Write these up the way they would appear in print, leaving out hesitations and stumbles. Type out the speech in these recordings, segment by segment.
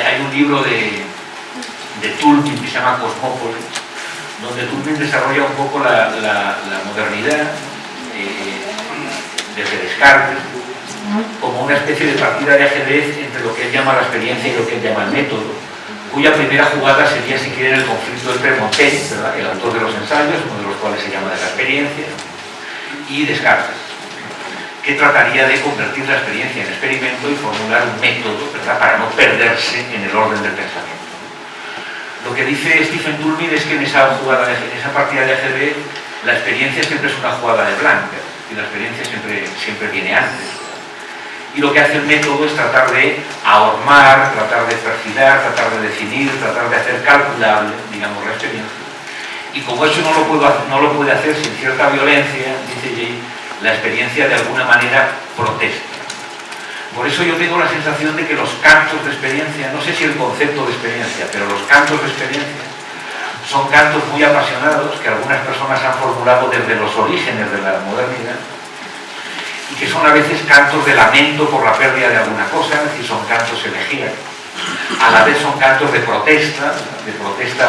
Hay un libro de Toulmin que se llama Cosmópolis, donde Toulmin desarrolla un poco la modernidad desde Descartes como una especie de partida de ajedrez entre lo que él llama la experiencia y lo que él llama el método, cuya primera jugada sería, si quieren, el conflicto entre Montaigne, ¿verdad?, el autor de los ensayos, uno de los cuales se llama de la experiencia, y Descartes, que trataría de convertir la experiencia en experimento y formular un método, ¿verdad?, para no perderse en el orden del pensamiento. Lo que dice Stephen Toulmin es que en esa partida de ajedrez la experiencia siempre es una jugada de blanca, y la experiencia siempre viene antes. Y lo que hace el método es tratar de ahormar, tratar de perfilar, tratar de definir, tratar de hacer calculable, digamos, la experiencia. Y como eso no lo puede hacer sin cierta violencia, dice Jay, la experiencia de alguna manera protesta. Por eso yo tengo la sensación de que los cantos de experiencia, no sé si el concepto de experiencia, pero los cantos de experiencia son cantos muy apasionados que algunas personas han formulado desde los orígenes de la modernidad y que son a veces cantos de lamento por la pérdida de alguna cosa, es decir, son cantos elegíacos. A la vez son cantos de protesta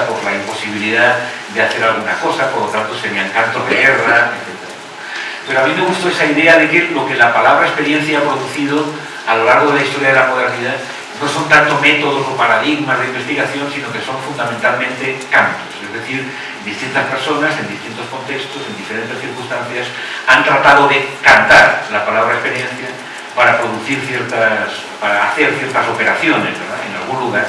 por la imposibilidad de hacer alguna cosa, por lo tanto serían cantos de guerra, etc. Pero a mí me gustó esa idea de que lo que la palabra experiencia ha producido a lo largo de la historia de la modernidad no son tanto métodos o paradigmas de investigación, sino que son fundamentalmente cantos. Es decir, distintas personas, en distintos contextos, en diferentes circunstancias, han tratado de cantar la palabra experiencia para hacer ciertas operaciones, ¿verdad?, en algún lugar.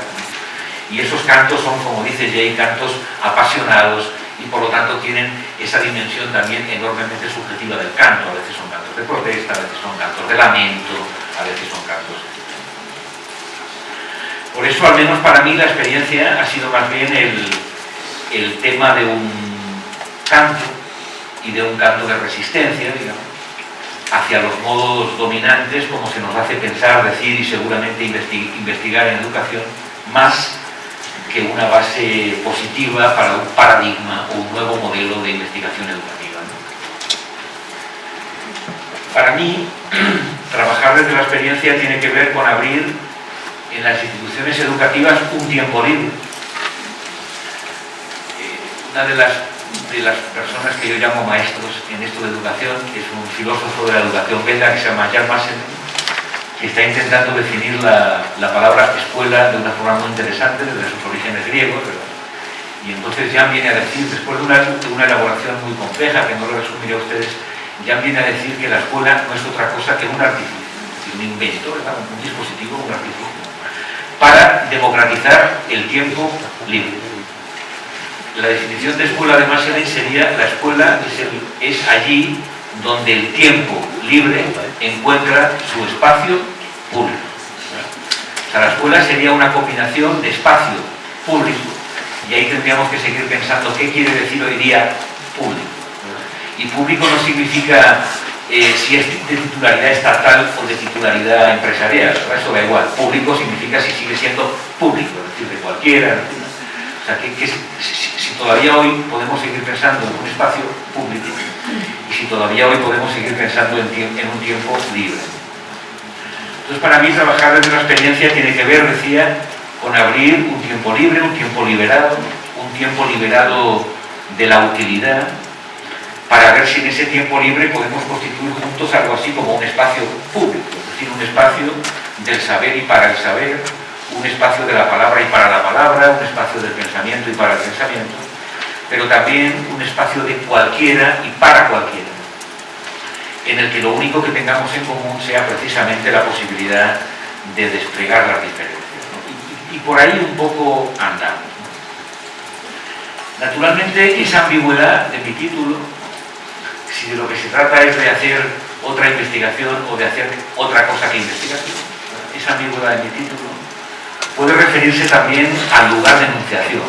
Y esos cantos son, como dice Jay, cantos apasionados, y por lo tanto tienen esa dimensión también enormemente subjetiva del canto. A veces son cantos de protesta, a veces son cantos de lamento, a veces son cantos... Por eso, al menos para mí, la experiencia ha sido más bien el tema de un canto, y de un canto de resistencia, digamos, hacia los modos dominantes, como se nos hace pensar, decir y seguramente investigar en educación, más que una base positiva para un paradigma o un nuevo modelo de investigación educativa, ¿no? Para mí, trabajar desde la experiencia tiene que ver con abrir en las instituciones educativas un tiempo libre. Una de las personas que yo llamo maestros en esto de educación es un filósofo de la educación belga que se llama Jan Maassen, que está intentando definir la palabra escuela de una forma muy interesante desde sus orígenes griegos, ¿verdad? Y entonces Jan viene a decir, después de una elaboración muy compleja, que no lo resumiré a ustedes, Jan viene a decir que la escuela no es otra cosa que un artificio, un invento, ¿verdad?, un dispositivo, un artificio, para democratizar el tiempo libre. La definición de escuela de Maassen sería: la escuela es allí donde el tiempo libre encuentra su espacio público. O sea, la escuela sería una combinación de espacio público, y ahí tendríamos que seguir pensando qué quiere decir hoy día público. Y público no significa si es de titularidad estatal o de titularidad empresarial, eso da igual. Público significa si sigue siendo público, es decir, de cualquiera. O sea, si todavía hoy podemos seguir pensando en un espacio público, y si todavía hoy podemos seguir pensando en un tiempo libre. Entonces, para mí, trabajar desde la experiencia tiene que ver, decía, con abrir un tiempo libre, un tiempo liberado de la utilidad, para ver si en ese tiempo libre podemos constituir juntos algo así como un espacio público, es decir, un espacio del saber y para el saber, un espacio de la palabra y para la palabra, un espacio del pensamiento y para el pensamiento, pero también un espacio de cualquiera y para cualquiera, en el que lo único que tengamos en común sea precisamente la posibilidad de desplegar las diferencias, ¿no? Y por ahí un poco andamos, ¿no? Naturalmente, esa ambigüedad de mi título, si de lo que se trata es de hacer otra investigación o de hacer otra cosa que investigación, esa ambigüedad de mi título puede referirse también al lugar de enunciación.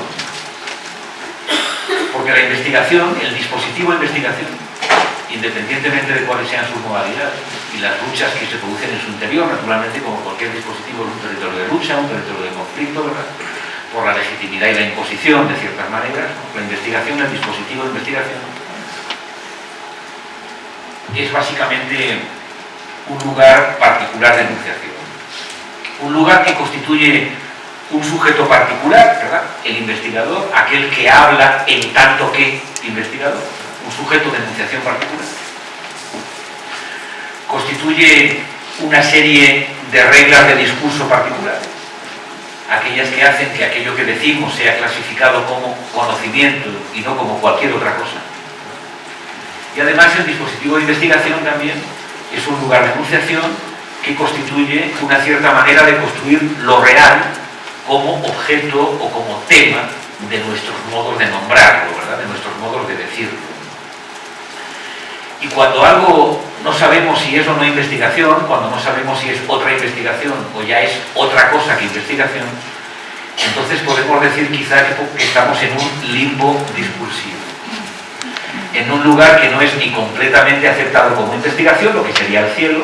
Porque la investigación, el dispositivo de investigación, independientemente de cuáles sean sus modalidades y las luchas que se producen en su interior, naturalmente, como cualquier dispositivo, es un territorio de lucha, un territorio de conflicto, ¿verdad?, por la legitimidad y la imposición de ciertas maneras, ¿no? La investigación, el dispositivo de investigación, es básicamente un lugar particular de enunciación. Un lugar que constituye un sujeto particular, ¿verdad? El investigador, aquel que habla en tanto que investigador, un sujeto de enunciación particular. Constituye una serie de reglas de discurso particular, aquellas que hacen que aquello que decimos sea clasificado como conocimiento y no como cualquier otra cosa. Y además el dispositivo de investigación también es un lugar de enunciación que constituye una cierta manera de construir lo real como objeto o como tema de nuestros modos de nombrarlo, ¿verdad? De nuestros modos de decirlo. Y cuando algo no sabemos si es o no investigación, cuando no sabemos si es otra investigación o ya es otra cosa que investigación, entonces podemos decir quizá que estamos en un limbo discursivo, en un lugar que no es ni completamente aceptado como investigación, lo que sería el cielo,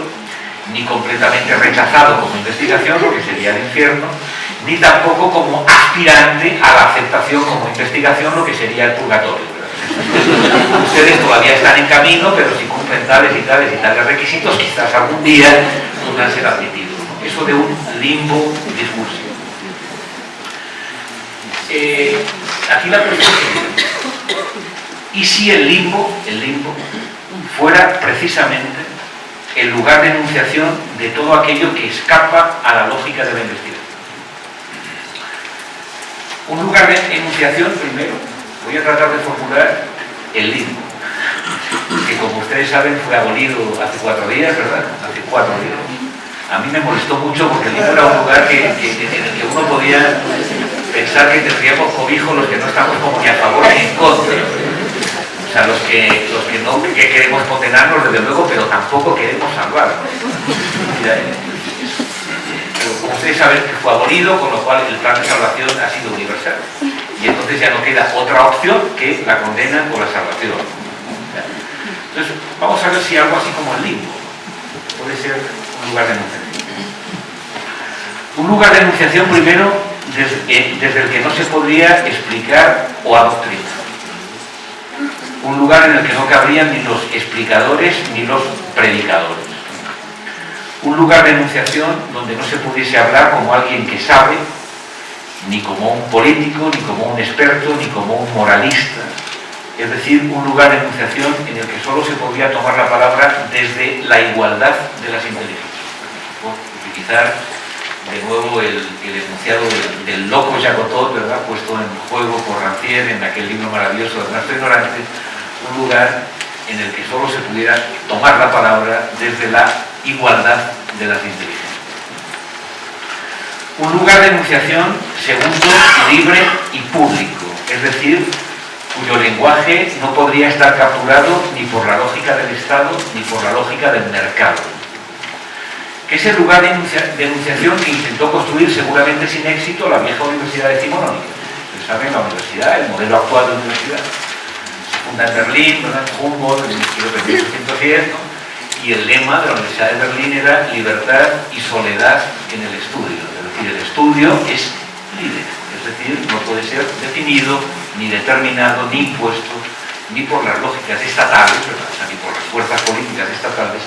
ni completamente rechazado como investigación, lo que sería el infierno, ni tampoco como aspirante a la aceptación como investigación, lo que sería el purgatorio. Ustedes todavía están en camino, pero si cumplen tales y tales y tales requisitos, quizás algún día podrán ser admitidos, ¿no? Eso de un limbo discursivo. Aquí la cuestión es, ¿y si el limbo fuera precisamente el lugar de enunciación de todo aquello que escapa a la lógica de la investigación? Un lugar de enunciación, primero, voy a tratar de formular el limbo, que como ustedes saben fue abolido hace 4 días, ¿verdad? Hace 4 días. A mí me molestó mucho porque el limbo era un lugar en el que uno podía pensar que tendríamos cobijo los que no estamos como ni a favor ni en contra. O sea, los que no que queremos condenarnos, desde luego, pero tampoco queremos salvarnos. Pero como ustedes saben, fue abolido, con lo cual el plan de salvación ha sido universal. Y entonces ya no queda otra opción que la condena o la salvación. Entonces, vamos a ver si algo así como el limbo puede ser un lugar de enunciación. Un lugar de enunciación, primero, desde el que no se podría explicar o adoctrinar. Un lugar en el que no cabrían ni los explicadores ni los predicadores. Un lugar de enunciación donde no se pudiese hablar como alguien que sabe, ni como un político, ni como un experto, ni como un moralista. Es decir, un lugar de enunciación en el que solo se podría tomar la palabra desde la igualdad de las inteligencias. Por utilizar de nuevo el enunciado del loco Jacotot, ¿verdad?, puesto en juego por Rancière en aquel libro maravilloso de Ernesto Ignorante, un lugar en el que solo se pudiera tomar la palabra desde la igualdad de las inteligencias. Un lugar de enunciación, segundo, libre y público, es decir, cuyo lenguaje no podría estar capturado ni por la lógica del Estado ni por la lógica del mercado. Que es el lugar de enunciación que intentó construir, seguramente sin éxito, la vieja Universidad Decimonónica. Ustedes saben, la universidad, el modelo actual de universidad, se funda en Berlín, en Humboldt, en 1810, ¿no? Y el lema de la Universidad de Berlín era libertad y soledad en el estudio. Es decir, el estudio es libre, es decir, no puede ser definido, ni determinado, ni impuesto, ni por las lógicas estatales, ¿verdad? O sea, ni por las fuerzas políticas estatales,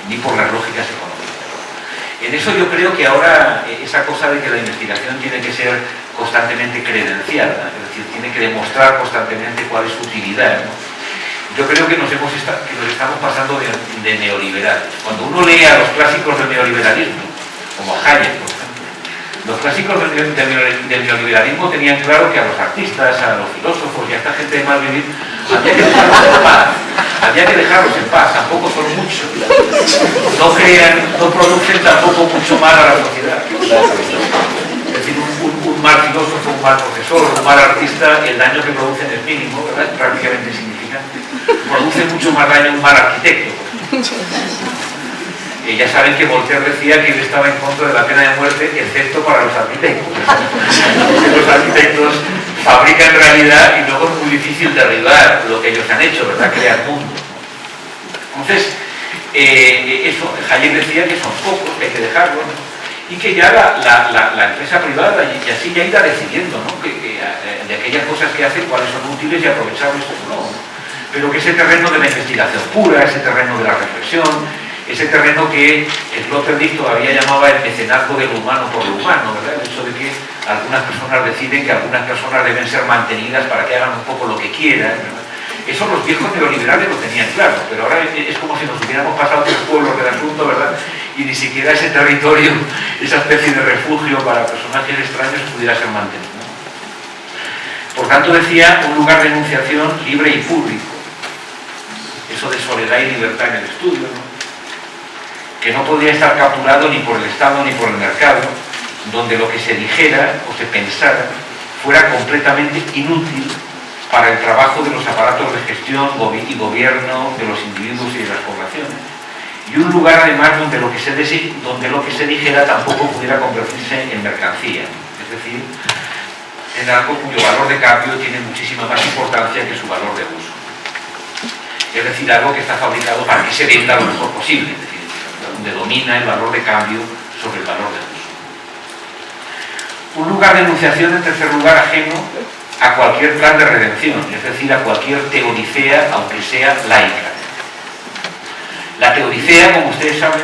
ni por las lógicas económicas. En eso yo creo que ahora esa cosa de que la investigación tiene que ser constantemente credenciada, es decir, tiene que demostrar constantemente cuál es su utilidad, ¿no? Yo creo que nos estamos pasando de neoliberales. Cuando uno lee a los clásicos del neoliberalismo, como Hayek, por ejemplo, los clásicos del neoliberalismo tenían claro que a los artistas, a los filósofos y a esta gente de mal vivir había que dejarlos en paz. Había que dejarlos en paz, tampoco son muchos. No crean, no producen tampoco mucho mal a la sociedad. Es decir, un mal filósofo, un mal profesor, un mal artista, el daño que producen es mínimo, ¿verdad? Es prácticamente insignificante. Produce mucho más daño un mal arquitecto. Ya saben que Voltaire decía que él estaba en contra de la pena de muerte, excepto para los arquitectos. Porque los arquitectos fabrican realidad y luego es muy difícil derribar lo que ellos han hecho, ¿verdad? Crear mundo. Entonces, eso, Hayek decía que son pocos, que hay que dejarlos, ¿no? Y que ya la empresa privada y así ya irá decidiendo, ¿no? Que de aquellas cosas que hacen, cuáles son útiles y aprovechables o no. Pero que ese terreno de la investigación pura, ese terreno de la reflexión, ese terreno que Sloterdijk todavía llamaba el mecenazgo de lo humano por lo humano, ¿verdad? El hecho de que algunas personas deciden que algunas personas deben ser mantenidas para que hagan un poco lo que quieran, ¿verdad? Eso los viejos neoliberales lo tenían claro, pero ahora es como si nos hubiéramos pasado 3 pueblos del asunto, ¿verdad? Y ni siquiera ese territorio, esa especie de refugio para personajes extraños pudiera ser mantenido, ¿no? Por tanto, decía, un lugar de enunciación libre y público. Eso de soledad y libertad en el estudio, ¿no? Que no podía estar capturado ni por el Estado ni por el mercado, donde lo que se dijera o se pensara fuera completamente inútil para el trabajo de los aparatos de gestión y gobierno de los individuos y de las poblaciones. Y un lugar además donde lo que se dijera tampoco pudiera convertirse en mercancía, es decir, en algo cuyo valor de cambio tiene muchísima más importancia que su valor de uso. Es decir, algo que está fabricado para que se venda lo mejor posible, es decir, donde domina el valor de cambio sobre el valor de uso. Un lugar de enunciación, en tercer lugar, ajeno a cualquier plan de redención, es decir, a cualquier teodicea, aunque sea laica. La teodicea, como ustedes saben,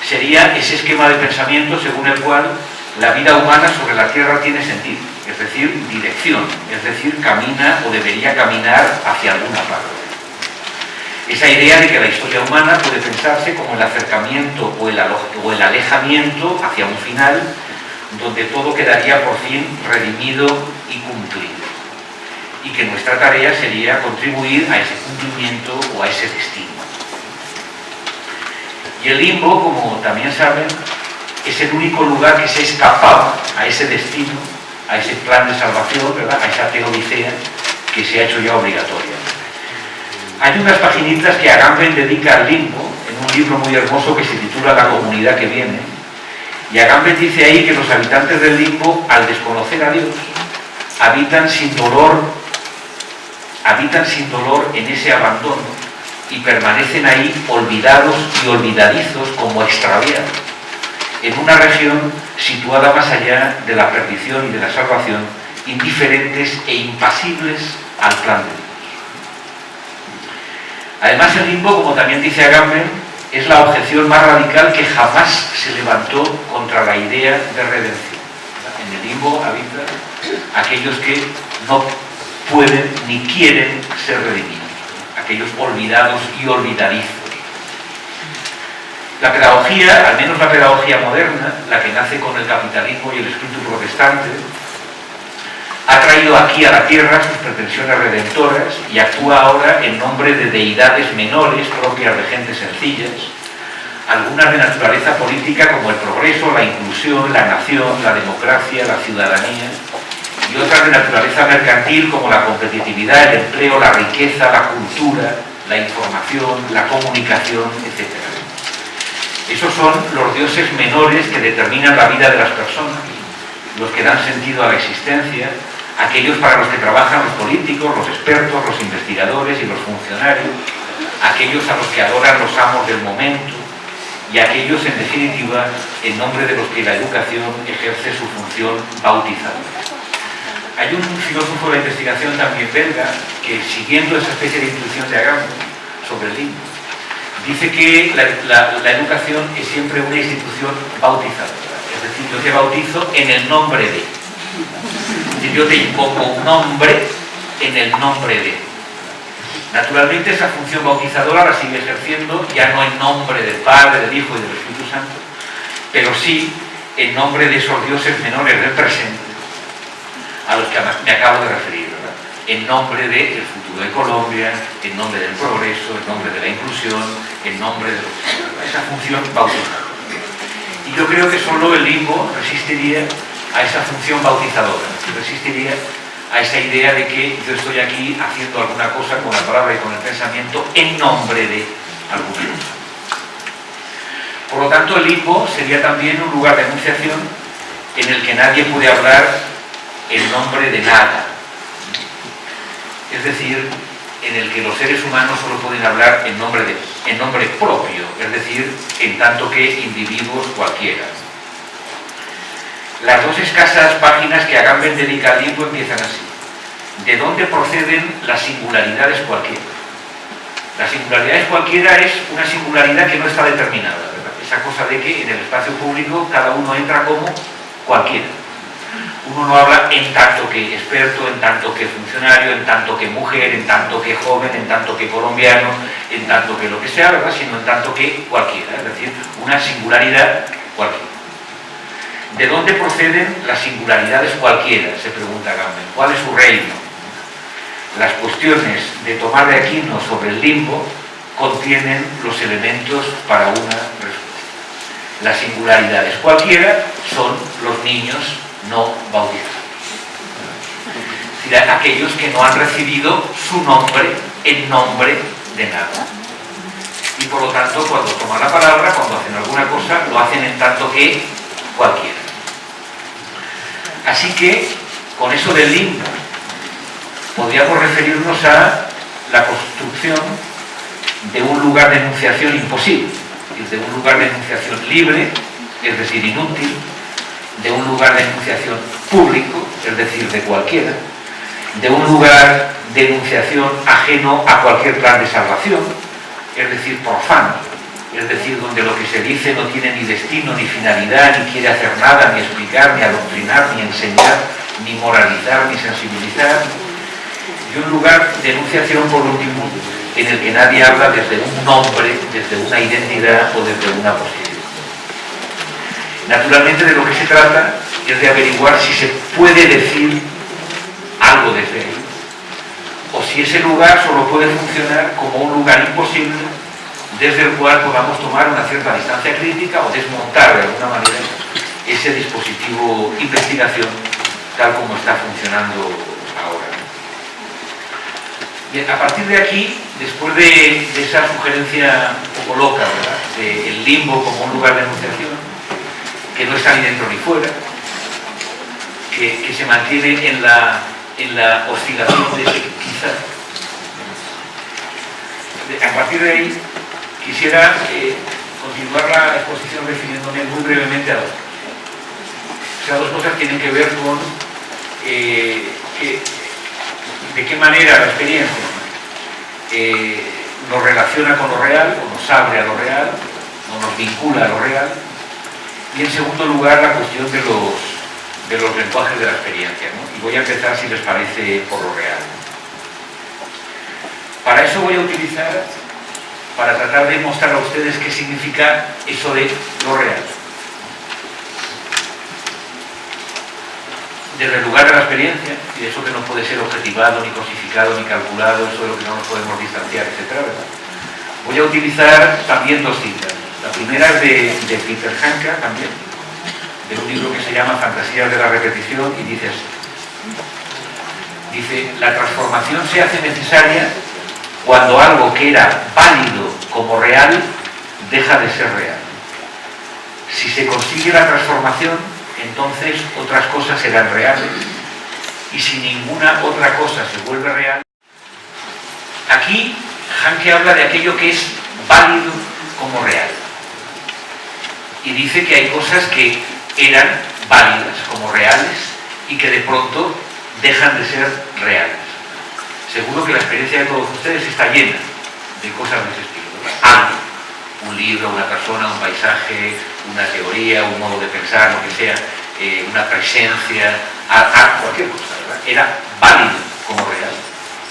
sería ese esquema de pensamiento según el cual la vida humana sobre la Tierra tiene sentido, es decir, dirección, es decir, camina o debería caminar hacia alguna parte. Esa idea de que la historia humana puede pensarse como el acercamiento o el alejamiento hacia un final donde todo quedaría por fin redimido y cumplido, y que nuestra tarea sería contribuir a ese cumplimiento o a ese destino. Y el limbo, como también saben, es el único lugar que se escapaba a ese destino, a ese plan de salvación, ¿verdad? A esa teodicea que se ha hecho ya obligatoria. Hay unas paginitas que Agamben dedica al limbo, en un libro muy hermoso que se titula La comunidad que viene, y Agamben dice ahí que los habitantes del limbo, al desconocer a Dios, habitan sin dolor en ese abandono y permanecen ahí olvidados y olvidadizos como extraviados, en una región situada más allá de la perdición y de la salvación, indiferentes e impasibles al plan de Dios. Además, el limbo, como también dice Agamben, es la objeción más radical que jamás se levantó contra la idea de redención. En el limbo habitan aquellos que no pueden ni quieren ser redimidos, aquellos olvidados y olvidadizos. La pedagogía, al menos la pedagogía moderna, la que nace con el capitalismo y el espíritu protestante, ha traído aquí a la tierra sus pretensiones redentoras y actúa ahora en nombre de deidades menores propias de gentes sencillas, algunas de naturaleza política como el progreso, la inclusión, la nación, la democracia, la ciudadanía, y otras de naturaleza mercantil como la competitividad, el empleo, la riqueza, la cultura, la información, la comunicación, etc. Esos son los dioses menores que determinan la vida de las personas, los que dan sentido a la existencia, aquellos para los que trabajan los políticos, los expertos, los investigadores y los funcionarios, aquellos a los que adoran los amos del momento y aquellos, en definitiva, en nombre de los que la educación ejerce su función bautizadora. Hay un filósofo de la investigación también belga que, siguiendo esa especie de intuición de Agamben sobre el limbo, dice que la educación es siempre una institución bautizadora. Es decir, yo te bautizo en el nombre de. Es decir, yo te impongo un nombre en el nombre de. Naturalmente, esa función bautizadora la sigue ejerciendo ya no en nombre del Padre, del Hijo y del Espíritu Santo, pero sí en nombre de esos dioses menores del presente a los que me acabo de referir, ¿verdad? En nombre del futuro de Colombia, en nombre del progreso, en nombre de la inclusión, en nombre de lo que sea, esa función bautizadora. Y yo creo que solo el limbo resistiría a esa función bautizadora, resistiría a esa idea de que yo estoy aquí haciendo alguna cosa con la palabra y con el pensamiento en nombre de alguna cosa. Por lo tanto, el limbo sería también un lugar de enunciación en el que nadie puede hablar en nombre de nada. Es decir, en el que los seres humanos solo pueden hablar en nombre propio, es decir, en tanto que individuos cualquiera. Las dos escasas páginas que Agamben dedica al limbo empiezan así: ¿de dónde proceden las singularidades cualquiera? La singularidad es cualquiera, es una singularidad que no está determinada, ¿verdad? Esa cosa de que en el espacio público cada uno entra como cualquiera. Uno no habla en tanto que experto, en tanto que funcionario, en tanto que mujer, en tanto que joven, en tanto que colombiano, en tanto que lo que sea, ¿verdad? Sino en tanto que cualquiera, es decir, una singularidad cualquiera. ¿De dónde proceden las singularidades cualquiera?, se pregunta Gambel. ¿Cuál es su reino? Las cuestiones de Tomás de Aquino sobre el limbo contienen los elementos para una respuesta. Las singularidades cualquiera son los niños no bautizados. Es decir, aquellos que no han recibido su nombre en nombre de nada. Y por lo tanto, cuando toman la palabra, cuando hacen alguna cosa, lo hacen en tanto que cualquiera. Así que, con eso del limbo, podríamos referirnos a la construcción de un lugar de enunciación imposible, de un lugar de enunciación libre, es decir, inútil, de un lugar de enunciación público, es decir, de cualquiera, de un lugar de enunciación ajeno a cualquier plan de salvación, es decir, profano, es decir, donde lo que se dice no tiene ni destino, ni finalidad, ni quiere hacer nada, ni explicar, ni adoctrinar, ni enseñar, ni moralizar, ni sensibilizar, y un lugar de enunciación, por último, en el que nadie habla desde un nombre, desde una identidad o desde una posición. Naturalmente, de lo que se trata es de averiguar si se puede decir algo desde ahí, o si ese lugar solo puede funcionar como un lugar imposible desde el cual podamos tomar una cierta distancia crítica o desmontar de alguna manera ese dispositivo de investigación tal como está funcionando ahora. Bien, a partir de aquí, después de esa sugerencia un poco loca, ¿verdad?, del limbo como un lugar de enunciación, que no está ni dentro ni fuera, que se mantiene en la oscilación de ese quizá. A partir de ahí, quisiera continuar la exposición refiriéndome muy brevemente a dos cosas. O sea, dos cosas tienen que ver con de qué manera la experiencia nos relaciona con lo real, o nos abre a lo real, o nos vincula a lo real. Y en segundo lugar, la cuestión de los lenguajes de la experiencia, ¿no? Y voy a empezar, si les parece, por lo real. Para eso voy a utilizar, para tratar de mostrar a ustedes qué significa eso de lo real. Desde el lugar de la experiencia, y de eso que no puede ser objetivado, ni cosificado, ni calculado, eso de lo que no nos podemos distanciar, etc., ¿verdad? Voy a utilizar también dos citas. La primera es de Peter Hanke, también, de un libro que se llama Fantasías de la repetición, y dice así. Dice, la transformación se hace necesaria cuando algo que era válido como real deja de ser real. Si se consigue la transformación, entonces otras cosas serán reales, y si ninguna otra cosa se vuelve real. Aquí Hanke habla de aquello que es válido como real, y dice que hay cosas que eran válidas como reales y que de pronto dejan de ser reales. Seguro que la experiencia de todos ustedes está llena de cosas de ese estilo, ¿verdad? Algo, un libro, una persona, un paisaje, una teoría, un modo de pensar, lo que sea, una presencia, cualquier cosa, ¿verdad? Era válido como real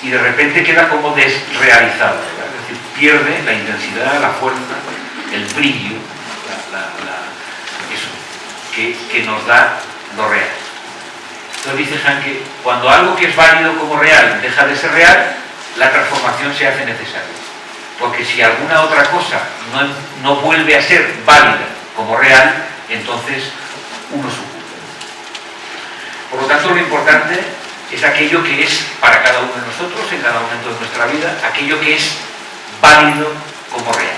y de repente queda como desrealizado, ¿verdad? Es decir, pierde la intensidad, la fuerza, el brillo, eso que nos da lo real. Entonces dice Hanke, cuando algo que es válido como real deja de ser real, la transformación se hace necesaria. Porque si alguna otra cosa no vuelve a ser válida como real, entonces uno sucumbe. Por lo tanto, lo importante es aquello que es para cada uno de nosotros, en cada momento de nuestra vida, aquello que es válido como real.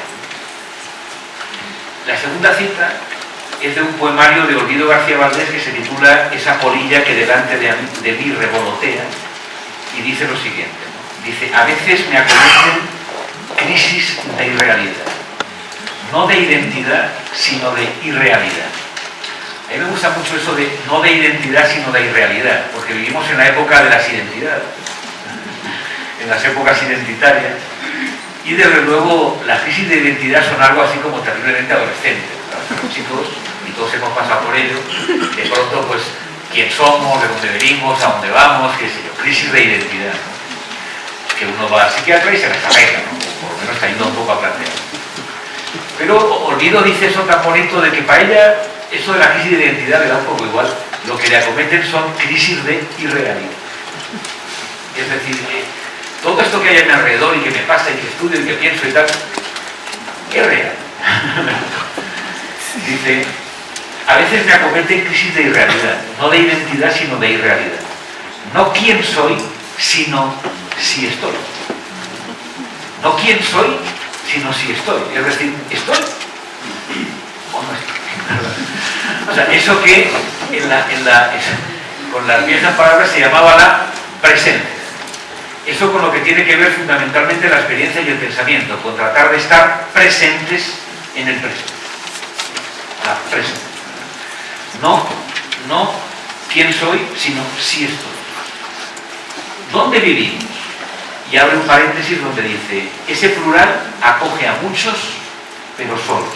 La segunda cita es de un poemario de Olvido García Valdés que se titula Esa polilla que delante de mí revolotea, y dice lo siguiente, ¿no? Dice, a veces me acometen crisis de irrealidad, no de identidad, sino de irrealidad. A mí me gusta mucho eso de no de identidad, sino de irrealidad, porque vivimos en la época de las identidades, en las épocas identitarias, Y desde luego las crisis de identidad son algo así como terriblemente adolescentes, ¿no? Los chicos, y todos hemos pasado por ello, de pronto pues quién somos, de dónde venimos, a dónde vamos, qué sé yo, crisis de identidad, ¿no? Que uno va al psiquiatra y se las arregla, ¿no? O por lo menos te ayuda un poco a plantear. Pero Olvido dice eso tan bonito de que para ella eso de la crisis de identidad le da un poco igual, lo que le acometen son crisis de irrealidad. Es decir, todo esto que hay a mi alrededor y que me pasa y que estudio y que pienso y tal, es real. Dice, a veces me acometen crisis de irrealidad, no de identidad sino de irrealidad. No quién soy, sino si estoy. No quién soy, sino si estoy. Es decir, ¿estoy o no estoy? O sea, eso que con las viejas palabras se llamaba la presencia. Eso con lo que tiene que ver fundamentalmente la experiencia y el pensamiento, con tratar de estar presentes en el presente. La presencia. No quién soy, sino si estoy. ¿Dónde vivimos? Y abre un paréntesis donde dice, ese plural acoge a muchos, pero solos.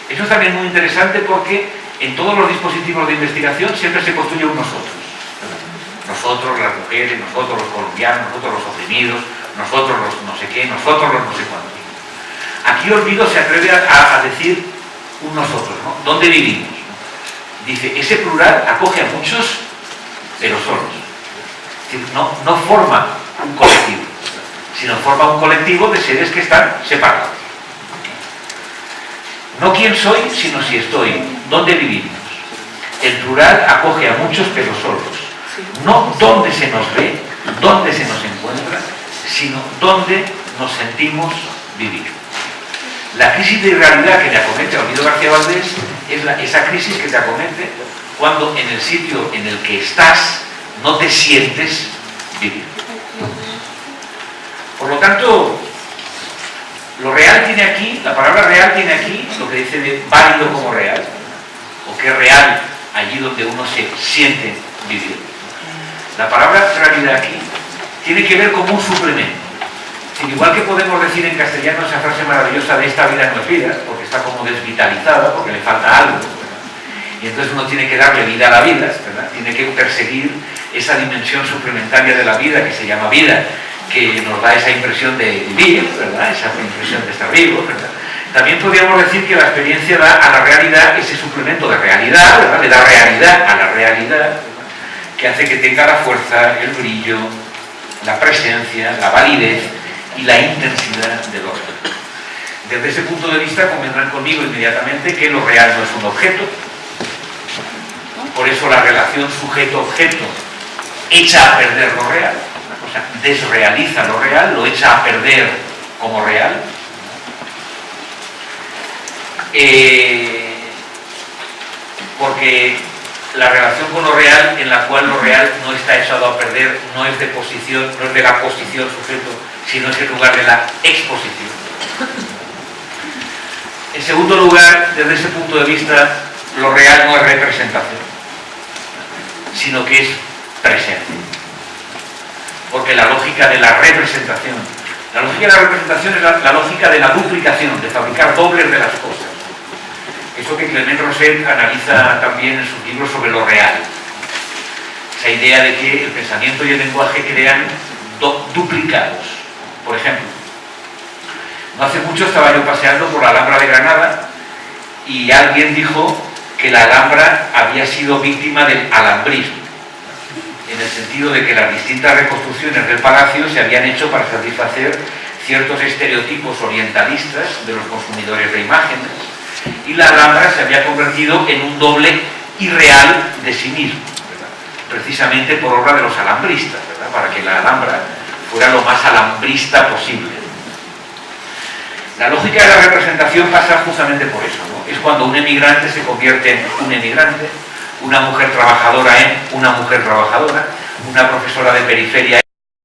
Eso es también muy interesante porque en todos los dispositivos de investigación siempre se construye un nosotros. Nosotros, las mujeres, nosotros los colombianos, nosotros los oprimidos, nosotros los no sé qué, nosotros los no sé cuántos. Aquí Olvido se atreve a decir un nosotros, ¿no? ¿Dónde vivimos? Dice, ese plural acoge a muchos, pero solos. Es decir, no forma un colectivo, sino forma un colectivo de seres que están separados. No quién soy, sino si estoy. ¿Dónde vivimos? El plural acoge a muchos, pero solos. No dónde se nos ve, dónde se nos encuentra, sino dónde nos sentimos vivir. La crisis de irrealidad que te acomete Olvido García Valdés es esa crisis que te acomete cuando en el sitio en el que estás no te sientes vivir. Por lo tanto, lo real tiene aquí, la palabra real tiene aquí lo que dice de válido como real, o que es real allí donde uno se siente vivir. La palabra realidad aquí tiene que ver como un suplemento. Igual que podemos decir en castellano esa frase maravillosa de esta vida no es vida, porque está como desvitalizada, porque le falta algo, ¿verdad? Y entonces uno tiene que darle vida a la vida, ¿verdad? Tiene que perseguir esa dimensión suplementaria de la vida que se llama vida, que nos da esa impresión de vivir, ¿verdad? Esa impresión de estar vivos, ¿verdad? También podríamos decir que la experiencia da a la realidad ese suplemento de realidad, ¿verdad? Le da realidad a la realidad, ¿verdad? Que hace que tenga la fuerza, el brillo, la presencia, la validez y la intensidad de lo real. Desde ese punto de vista convendrán conmigo inmediatamente que lo real no es un objeto. Por eso la relación sujeto-objeto echa a perder lo real, o sea, desrealiza lo real, lo echa a perder como real. Porque la relación con lo real, en la cual lo real no está echado a perder, no es de posición, no es de la posición sujeto, sino es en lugar de la exposición. En segundo lugar, desde ese punto de vista, lo real no es representación, sino que es presencia. Porque la lógica de la representación, la lógica de la representación es la lógica de la duplicación, de fabricar dobles de las cosas. Eso que Clement Rosset analiza también en sus libros sobre lo real. Esa idea de que el pensamiento y el lenguaje crean duplicados. Por ejemplo, no hace mucho estaba yo paseando por la Alhambra de Granada y alguien dijo que la Alhambra había sido víctima del alambrismo, en el sentido de que las distintas reconstrucciones del palacio se habían hecho para satisfacer ciertos estereotipos orientalistas de los consumidores de imágenes, y la Alhambra se había convertido en un doble irreal de sí mismo, ¿verdad? Precisamente por obra de los alambristas, ¿verdad? Para que la Alhambra fuera lo más alambrista posible. La lógica de la representación pasa justamente por eso, ¿no? Es cuando un emigrante se convierte en un emigrante, una mujer trabajadora en una mujer trabajadora, una profesora de periferia